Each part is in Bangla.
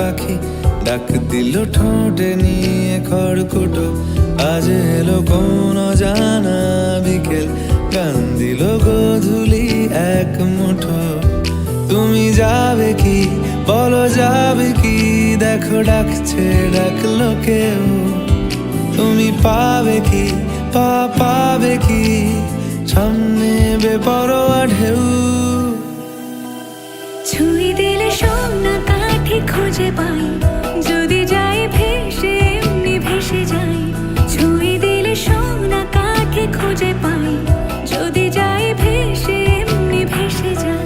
পাখি ডাক দিল ঠোঁটে নিয়ে খড়কুটো। আজ এলো কোন জানা বিকেল, গান দিল গোধূলি এক মুঠো। তুমি যাবে কি বলো, যাবে কি? দেখো ডাকছে, ডাকলো কেউ। তুমি পাবে কি পাবে কি? সামনে বেপরোয়া ঢেউ। ছুঁয়ে দিলে সোনা কাঠি খুঁজে পাই, যদি যাই ভেসে এমনি ভেসে যাই। ছুঁয়ে দিলে সোনা কাঠি খুঁজে পাই, যদি যাই ভেসে এমনি ভেসে যাই।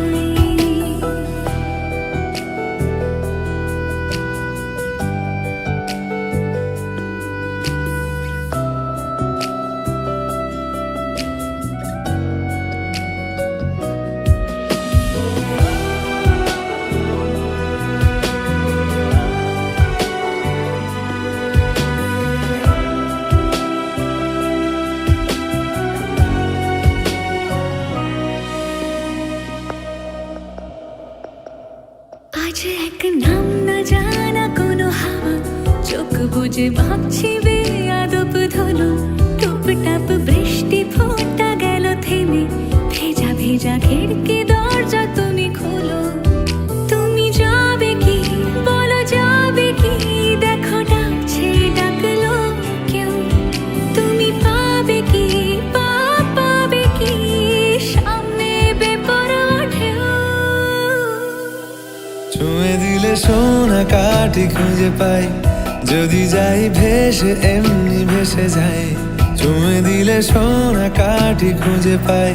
আজ এক নাম না জানা কোনো হাওয়া, চোখ বুজে ভাবছি বেয়াদব ধলো। টুপটাপ বৃষ্টি ফোঁটা গেল থেমে, ভেজা ভেজা খিড়কি দরজা তুমি খোলো। তুমি যাবে কি বলো, যাবে কি? দেখো ডাকছে, ডাকলো কেউ। তুমি পাবে কি পাবে কি? সামনে বেপরোয়া ঢেউ। ছুঁয়ে দিলে সোনা কাঠি খুঁজে পাই, যদি যাই ভেসে এমনি ভেসে যাই। ছুঁয়ে দিলে সোনা কাঠি খুঁজে পাই,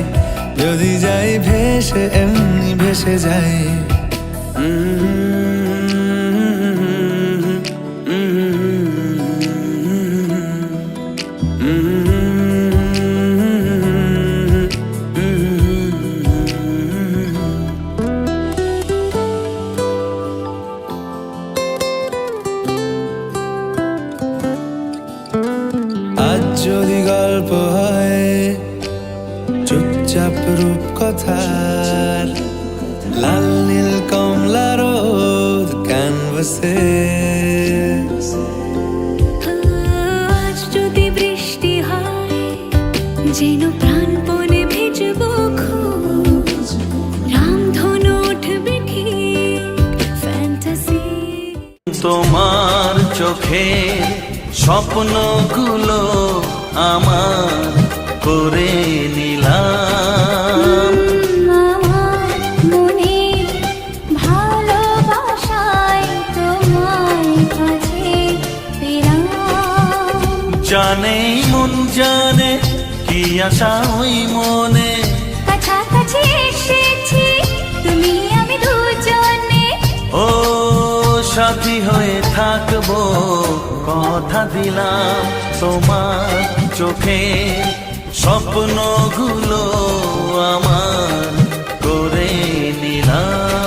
যদি যাই ভেসে এমনি ভেসে যাই। আজ যদি গল্প হয় চুপচাপ রূপকথার, লাল নীল কমলা রোদ ক্যানভাসে। আজ যদি বৃষ্টি হয়, যেন প্রাণপণে ভিজবো খোঁজ। রামধনু উঠবে ঠিক ফ্যান্টাসি। তোমার চোখে স্বপ্নগুলো আমার করে নিলাম। আমার মনে ভালোবাসায় তোমার কাছে পেলাম। জানে মন জানে কি আশা ওই মনে, কাছাকাছি এসেছি তুমি আমি দুজনে। ও সাথী হয়ে থাকবো কথা দিলাম। তোমার চোখে স্বপ্নগুলো আমার করে নিলাম।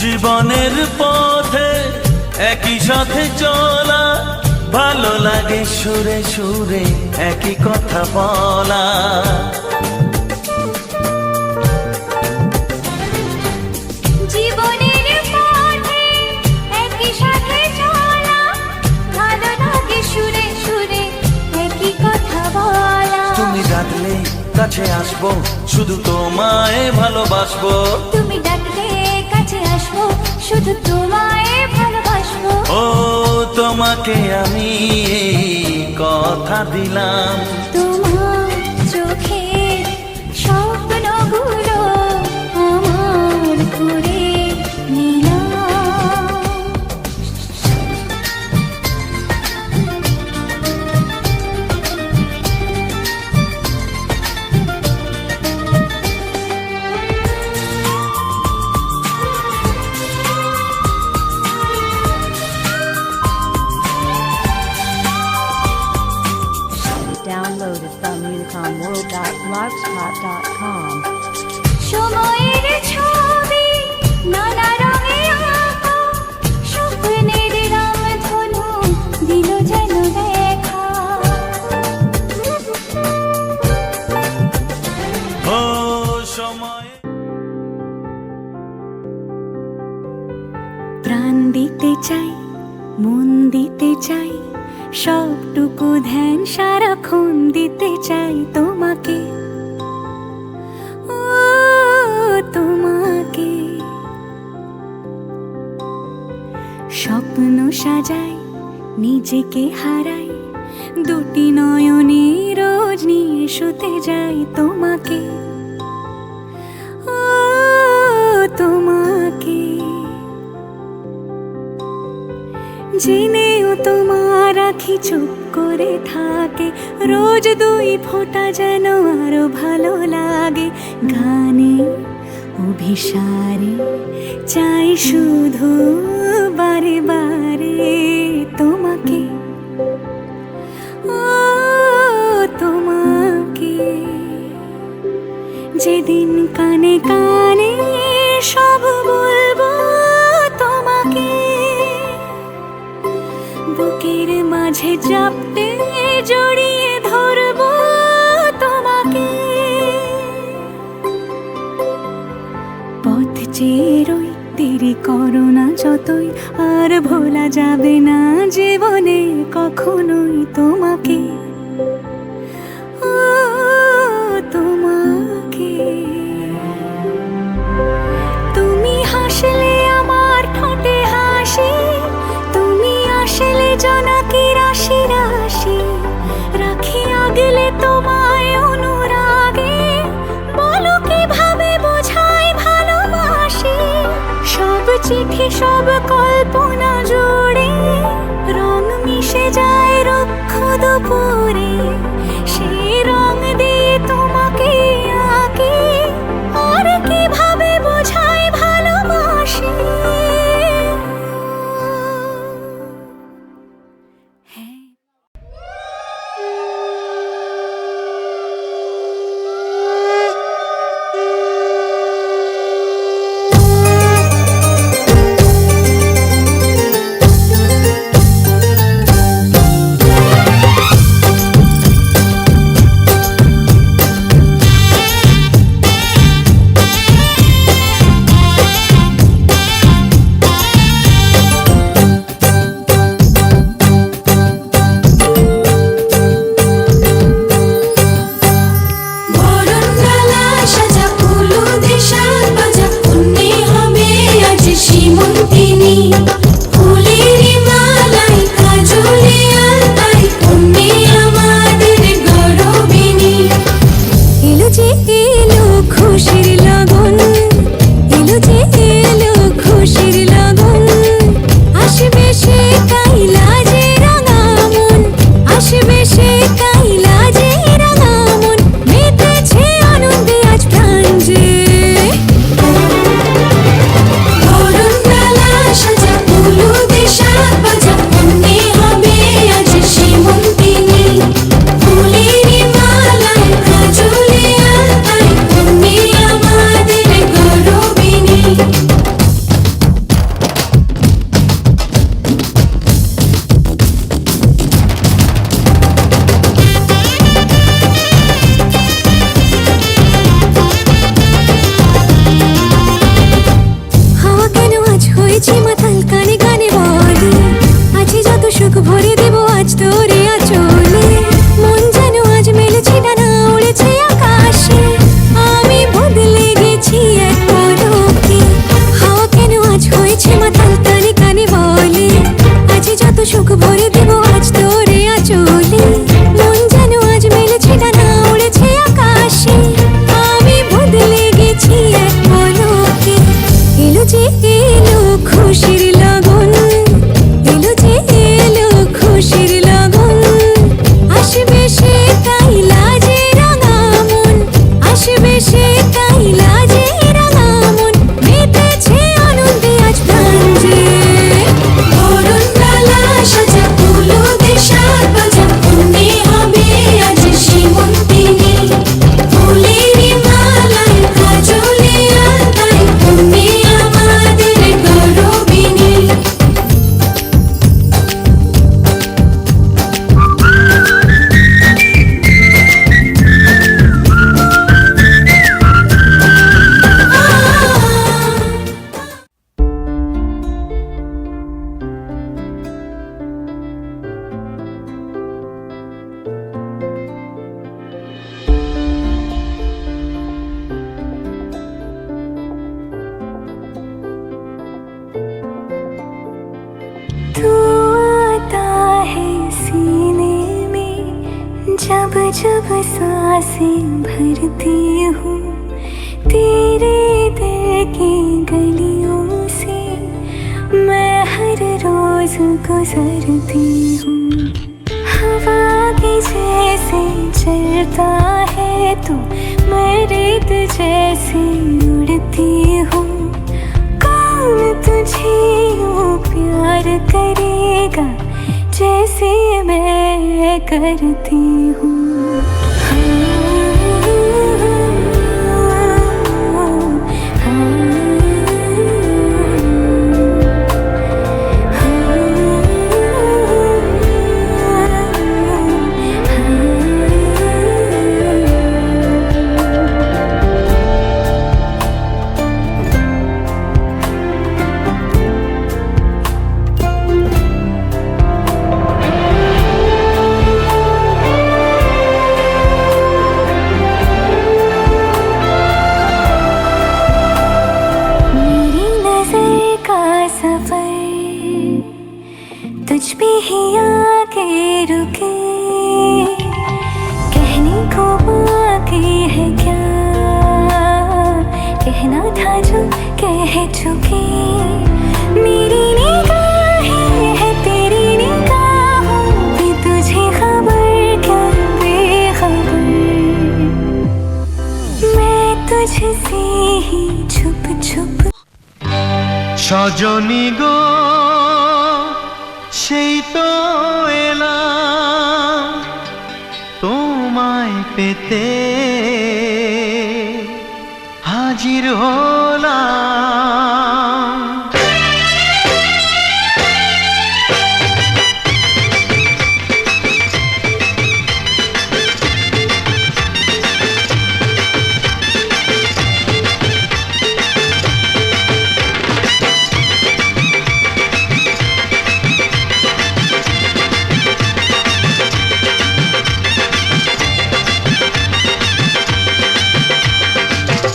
জীবনের পথে একই সাথে চলা, ভালো লাগে সুরে সুরে একই কথা বলা। জীবনের পথে একই সাথে চলা, ভালো লাগে সুরে সুরে একই কথা বলা। তুমি ডাকলে কাছে আসবো, শুধু তোমায় ভালোবাসবো। তুমি ডাকলে কাছে আসবো, শুধু তোমায় ভালোবাসবো। ও তোমাকে আমি এই কথা দিলাম। তোমার চোখের স্বপ্নগুলো আমার করে নিলাম। হৃদয়ে। প্রাণ দিতে চাই, মন দিতে চাই, সবটুকু ধ্যান সারাক্ষণ দিতে চাই তোমাকে, ও তোমাকে। স্বপ্ন সাজাই, নিজেকে হারাই, দুটি নয়নে রোজ নিয়ে শুতে যাই তোমাকে, ও তোমাকে। জেনেও তোমার আখি চুপ করে থাকে, রোজ দুই ফোঁটা যেন আরো ভালো লাগে। গানে অভিসারে চাই শুধু বারে বারে তোমাকে, ও তোমাকে। যেদিন কানে কানে সব বলবো তোমাকে, বুকের মাঝে চাপতে জড়িয়ে ধরবো তোমাকে। পথ চেয়ে রই, দেরি করো না যতই, আর ভোলা যাবে না জীবনে কখনোই তোমাকে, ও তোমাকে। তুমি হাসলে আমার ঠোঁটে হাসি, তুমি আসলে জোনাকি রাশি রাশি, রাখি আগলে তোমায় অনুরাগে, বলো কিভাবে বোঝাই ভালোবাসি। সব চিঠি সব কল্পনা জুড়ে রং মিশে যায় রুক্ষ দুপুরে, সেই রং দিয়ে তোমাকে আঁকি, আর কিভাবে বোঝাই ভালোবাসি। হ্যাঁ। जब सांसें भरती हूँ तेरे दिल की गलियों से, मैं हर रोज गुजरती हूँ। हवा के जैसे चलता है तू, मैं रेत जैसे उड़ती हूँ। कौन तुझे यूँ प्यार करेगा जैसे मैं करती हूँ। तुझ पे ही आके रुके, कहने को बाकी है क्या, कहना था जो कह चुके। मेरी निगाहें है तेरी निगाहों पे, तुझे खबर क्या बेखबर, मैं तुझसे ही छुप छुप। সজনী গো সেই তো এলাম তোমায় পেতে, হাজির হলাম।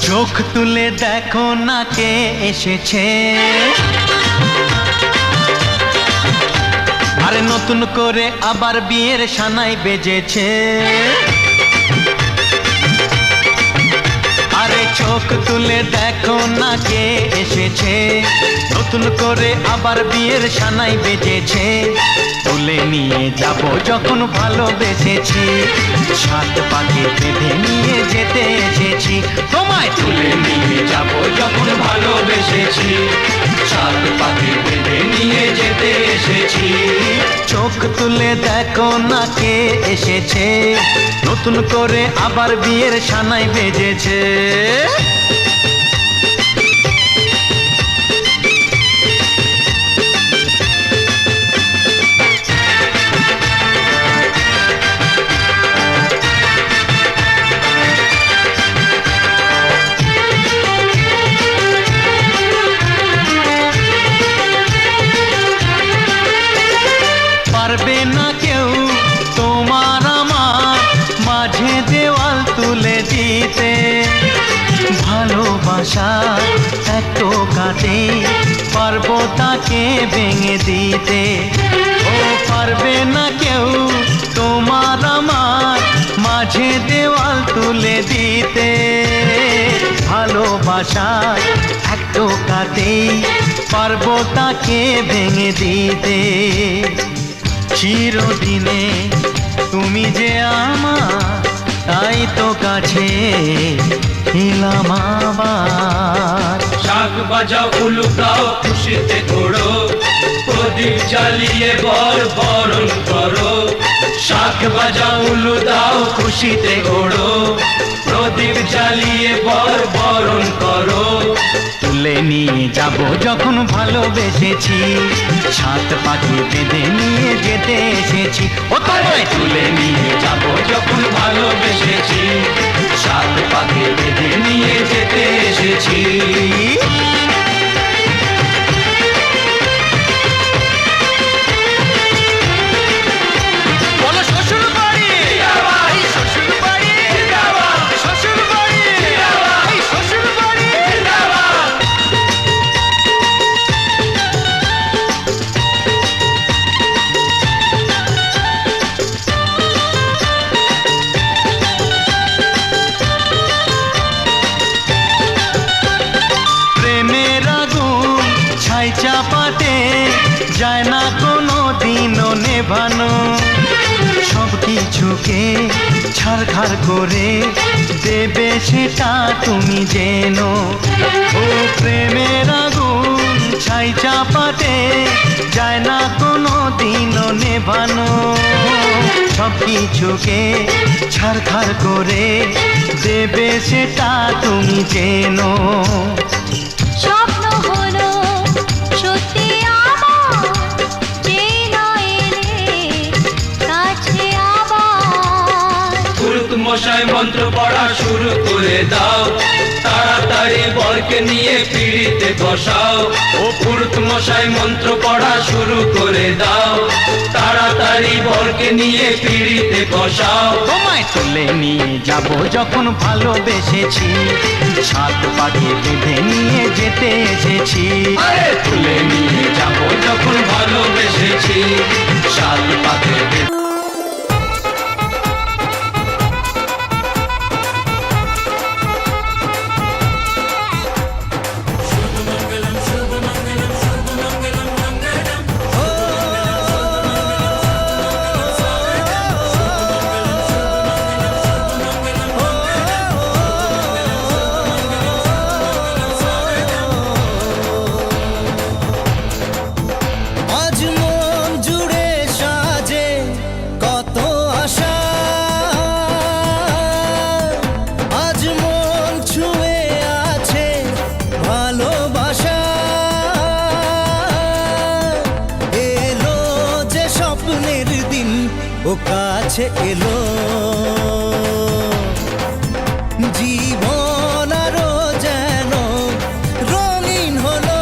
চোখ তুলে দেখো না কে এসেছে, আরে নতুন করে আবার বিয়ের সানাই বেজেছে। আরে চোখ তুলে দেখো না কে এসেছে, নতুন করে আবার বিয়ের সানাই বেজেছে। তুলে নিয়ে যাব যখন ভালোবেসেছি, সাত পাকে বেঁধে নিয়ে যেতে এসেছি। তোমায় তুলে নিয়ে যাব যখন ভালোবেসেছি, সাত পাকে বেঁধে নিয়ে যেতে এসেছি। চোখ তুলে দেখো না কে এসেছে, নতুন করে আবার বিয়ের সানাই বেজেছে। পারবে না কেউ তোমার আমার মাঝে দেওয়াল তুলে দিতে, ভালোবাসা এত কাটে পারবো তাকে ভেঙে দিতে। ও পারবে না কেউ তোমার আমার মাঝে দেওয়াল তুলে দিতে, ভালোবাসা এত কাটে পারবো তাকে ভেঙে দিতে। চিরদিনে তুমি যে আমার, তাই তো কাছে এলাম আবার। শাক বাজাও উলু গাও খুশিতে ঘোড়ো, প্রদীপ জ্বালিয়ে বরণ করো। শাক বাজাও উলু দাও খুশিতে ঘোড়ো, প্রদীপ জ্বালিয়ে বরণ করো। তুলে নিয়ে যাব যখন ভালোবেসেছি, সাত পাখি বেঁধে নিয়ে যেতে এসেছি। ও তোমায় তুলে নিয়ে যাব যখন ভালোবেসেছি, সাত পাকে বেঁধে নিয়ে যেতে এসেছি। যায় না কোনো দিনও নেভানো। সব কিছুকে ছারখার করে দেবে সেটা তুমি জেনো। ও প্রেমের আগুন ছাই চাপাতে যায় না কোনো দিনও নেভানো। সব কিছুকে ছারখার করে দেবে সেটা তুমি জেনো। স্বপ্ন হলো সত্যি আমার, যেই নয় এলে কাছে আবার। পুরুত মশাই মন্ত্র পড়া শুরু করে দাও, তাড়াতাড়ি বরকে নিয়ে পিড়িতে বসাও। ও পুরুত মশাই মন্ত্র পড়া শুরু করে দাও, তাড়াতাড়ি বরকে নিয়ে পিড়িতে বসাও। তোমায় তুলে নিয়ে যাব যখন ভালোবেসেছি, সাত পাকে বেঁধে নিয়ে যেতে এসেছি। আরে তুলে নিয়ে যাব যখন ভালোবেসেছি, সাত পাকে বেঁধে। আজ মন জুড়ে সাজে কত আশা, আজ মন ছুঁয়ে আছে ভালোবাসা। এলো যে স্বপ্নের দিন, ও কাছে এলো জীবন আরো যেন রঙিন হলো।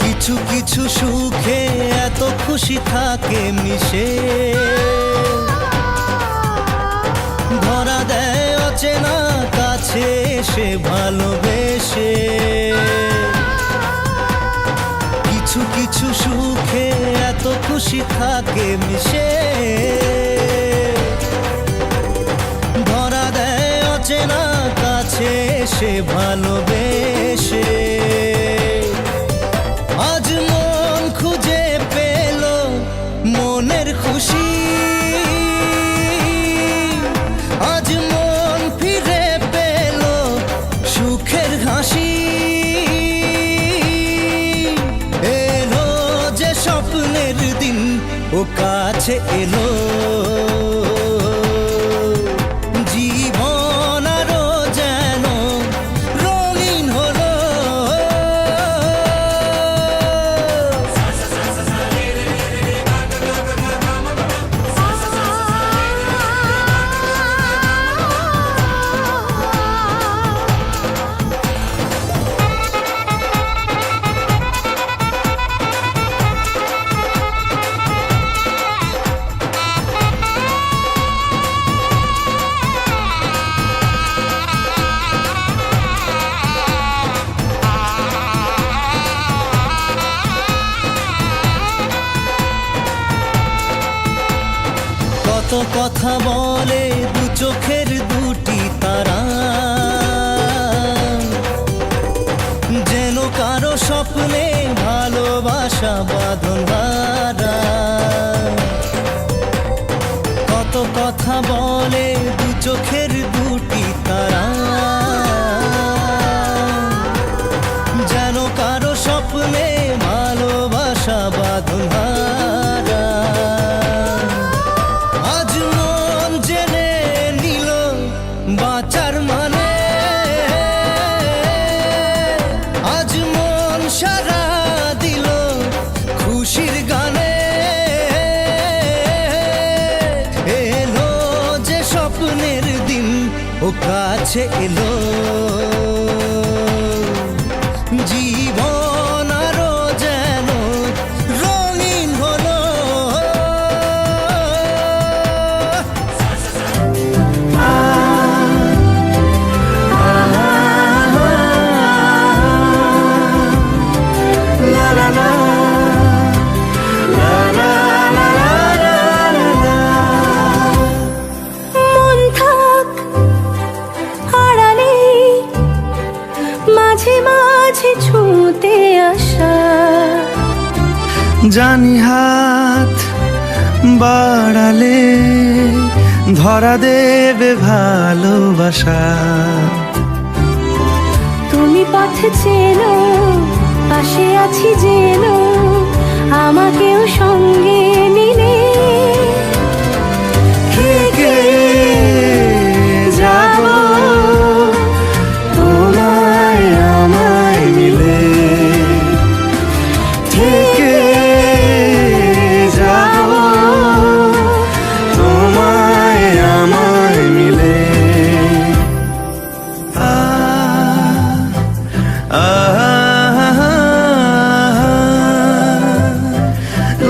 কিছু কিছু সুখে এত খুশি থাকে মিশে, ধরা দেয় অচেনা কাছে এসে ভালোবেসে। কিছু কিছু সুখে এত খুশি থাকে মিশে, ধরা দেয় অচেনা কাছে এসে ভালোবেসে। আজ মন খুঁজে পেল মনের খুশি, আজ মন ফিরে পেল সুখের হাসি। এলো যে স্বপ্নের দিন, ও কাছে এলো জীবন আরো যেন রঙিন হলো। কত কথা বলে দু চোখের দুটি তারা, যেন কারো স্বপ্নে ভালোবাসা বাঁধন হারা। কত কথা বলে দু চোখের দুটি তারা, যেন কারো স্বপ্নে ভালোবাসা বাঁধন হারা। আজ মন জেনে নিল বাঁচার মানে, আজ মন সারা দিল খুশির গানে। এলো যে স্বপ্নের দিন, ও কাছে এলো জীবন আরো যেন রঙিন হলো। La la la, la la. জানি হাত বাড়ালে ধরা দেবে ভালোবাসা। তুমি পথ চেনো, পাশে আছি জেনো, আমাকেও সঙ্গে নিলে থেকে যাব তোমায় আমায় মিলে, থেকে যাব তোমায় আমায় মিলে। আ আ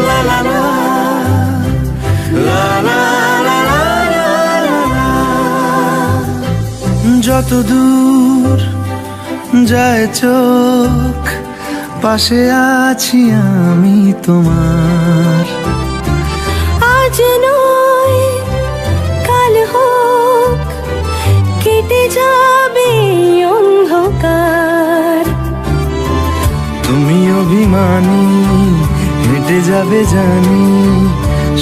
লা লা লা লা লা লা লা লা। যত দূর যায় চোখ, পাশে আছি আমি তোমার। আজ নয় কাল হোক, কেটে যাবে অন্ধকার। তুমি অভিমানী, হেঁটে যাবে জানি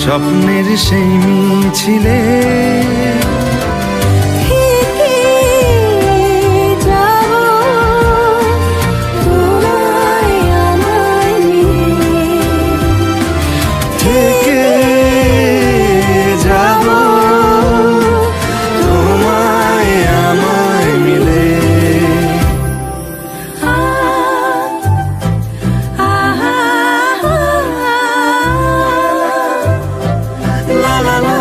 স্বপ্নের সেই মিছিলে। থেকে যাব তোমায় আমায় মিলে, থেকে যাব তোমায় আমায় মিলে। লা লা লা